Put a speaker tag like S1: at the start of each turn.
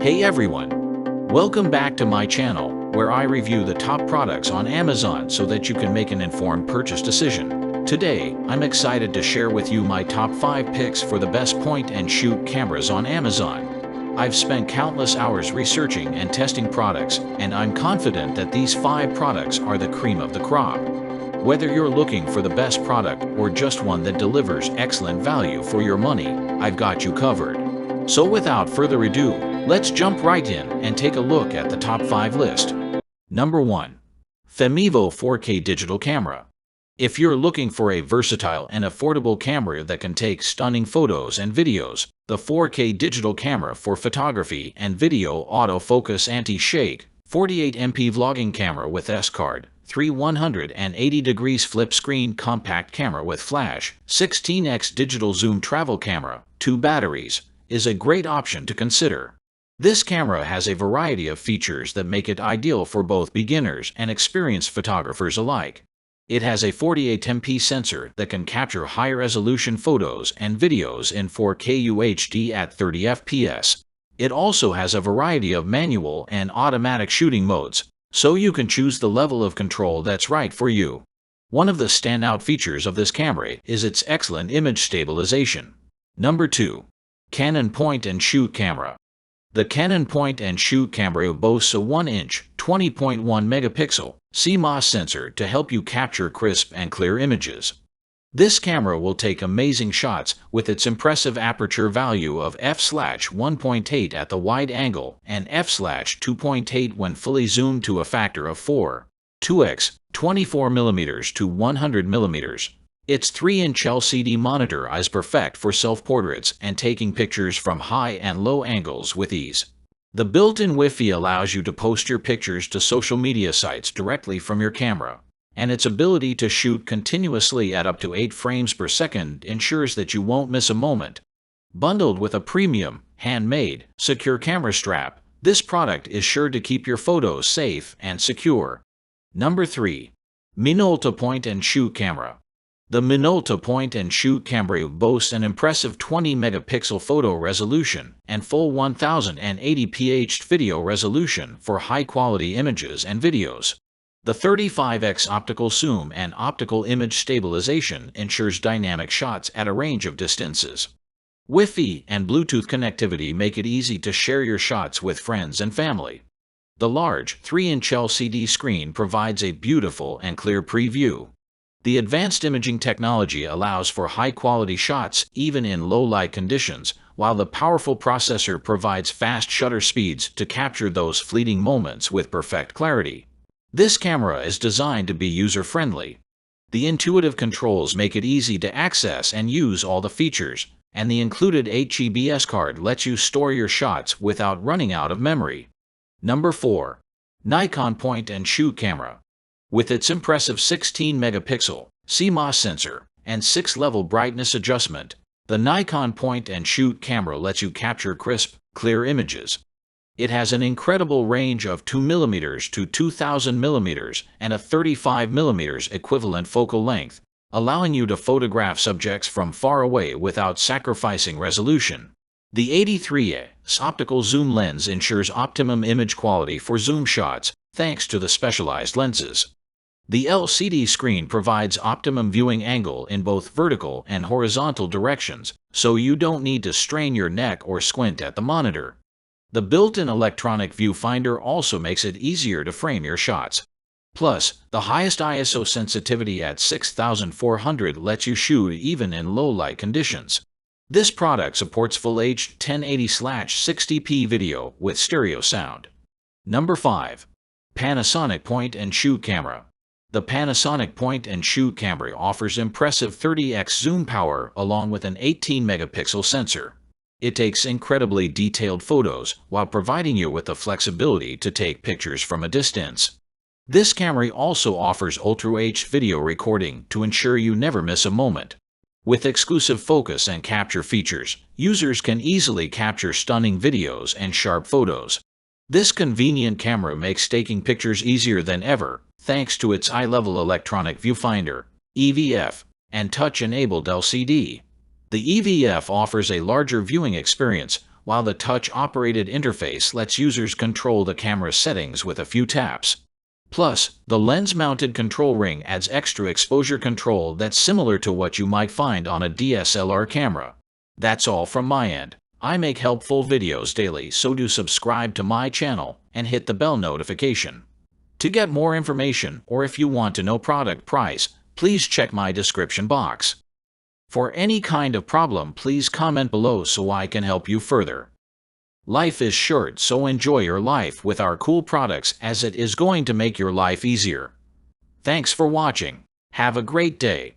S1: Hey everyone! Welcome back to my channel, where I review the top products on Amazon so that you can make an informed purchase decision. Today, I'm excited to share with you my top 5 picks for the best point-and-shoot cameras on Amazon. I've spent countless hours researching and testing products, and I'm confident that these 5 products are the cream of the crop. Whether you're looking for the best product or just one that delivers excellent value for your money, I've got you covered. So without further ado, let's jump right in and take a look at the top 5 list. Number 1. Femevo 4K Digital Camera. If you're looking for a versatile and affordable camera that can take stunning photos and videos, the 4K digital camera for photography and video autofocus anti-shake, 48MP vlogging camera with S-card, 180 degrees flip screen compact camera with flash, 16x digital zoom travel camera, 2 batteries, is a great option to consider. This camera has a variety of features that make it ideal for both beginners and experienced photographers alike. It has a 48MP sensor that can capture high-resolution photos and videos in 4K UHD at 30 fps. It also has a variety of manual and automatic shooting modes, so you can choose the level of control that's right for you. One of the standout features of this camera is its excellent image stabilization. Number 2. Canon Point-and-Shoot Camera. The Canon Point-and-Shoot camera boasts a 1-inch, 20.1 megapixel CMOS sensor to help you capture crisp and clear images. This camera will take amazing shots with its impressive aperture value of f/1.8 at the wide angle and f/2.8 when fully zoomed to a factor of 4.2x, 24mm to 100mm. Its 3-inch LCD monitor is perfect for self-portraits and taking pictures from high and low angles with ease. The built-in Wi-Fi allows you to post your pictures to social media sites directly from your camera, and its ability to shoot continuously at up to 8 frames per second ensures that you won't miss a moment. Bundled with a premium, handmade, secure camera strap, this product is sure to keep your photos safe and secure. Number 3. Minolta Point-and-Shoot Camera. The Minolta Point-and-Shoot camera boasts an impressive 20-megapixel photo resolution and full 1080p video resolution for high-quality images and videos. The 35x optical zoom and optical image stabilization ensures dynamic shots at a range of distances. Wi-Fi and Bluetooth connectivity make it easy to share your shots with friends and family. The large 3-inch LCD screen provides a beautiful and clear preview. The advanced imaging technology allows for high-quality shots even in low-light conditions, while the powerful processor provides fast shutter speeds to capture those fleeting moments with perfect clarity. This camera is designed to be user-friendly. The intuitive controls make it easy to access and use all the features, and the included 8GB S-card lets you store your shots without running out of memory. Number 4. Nikon Point-and-Shoot Camera. With its impressive 16-megapixel CMOS sensor and 6-level brightness adjustment, the Nikon Point-and-Shoot camera lets you capture crisp, clear images. It has an incredible range of 2mm to 2000mm and a 35mm equivalent focal length, allowing you to photograph subjects from far away without sacrificing resolution. The 83x optical zoom lens ensures optimum image quality for zoom shots, thanks to the specialized lenses. The LCD screen provides optimum viewing angle in both vertical and horizontal directions, so you don't need to strain your neck or squint at the monitor. The built-in electronic viewfinder also makes it easier to frame your shots. Plus, the highest ISO sensitivity at 6400 lets you shoot even in low-light conditions. This product supports Full HD 1080/60p video with stereo sound. Number 5. Panasonic Point-and-Shoot Camera. The Panasonic Point-and-Shoot camera offers impressive 30x zoom power along with an 18-megapixel sensor. It takes incredibly detailed photos while providing you with the flexibility to take pictures from a distance. This camera also offers Ultra HD video recording to ensure you never miss a moment. With exclusive focus and capture features, users can easily capture stunning videos and sharp photos. This convenient camera makes taking pictures easier than ever, thanks to its eye-level electronic viewfinder, EVF, and touch-enabled LCD. The EVF offers a larger viewing experience, while the touch-operated interface lets users control the camera settings with a few taps. Plus, the lens-mounted control ring adds extra exposure control that's similar to what you might find on a DSLR camera. That's all from my end. I make helpful videos daily, so do subscribe to my channel and hit the bell notification. To get more information, or if you want to know product price, please check my description box. For any kind of problem, please comment below so I can help you further. Life is short, so enjoy your life with our cool products, as it is going to make your life easier. Thanks for watching. Have a great day.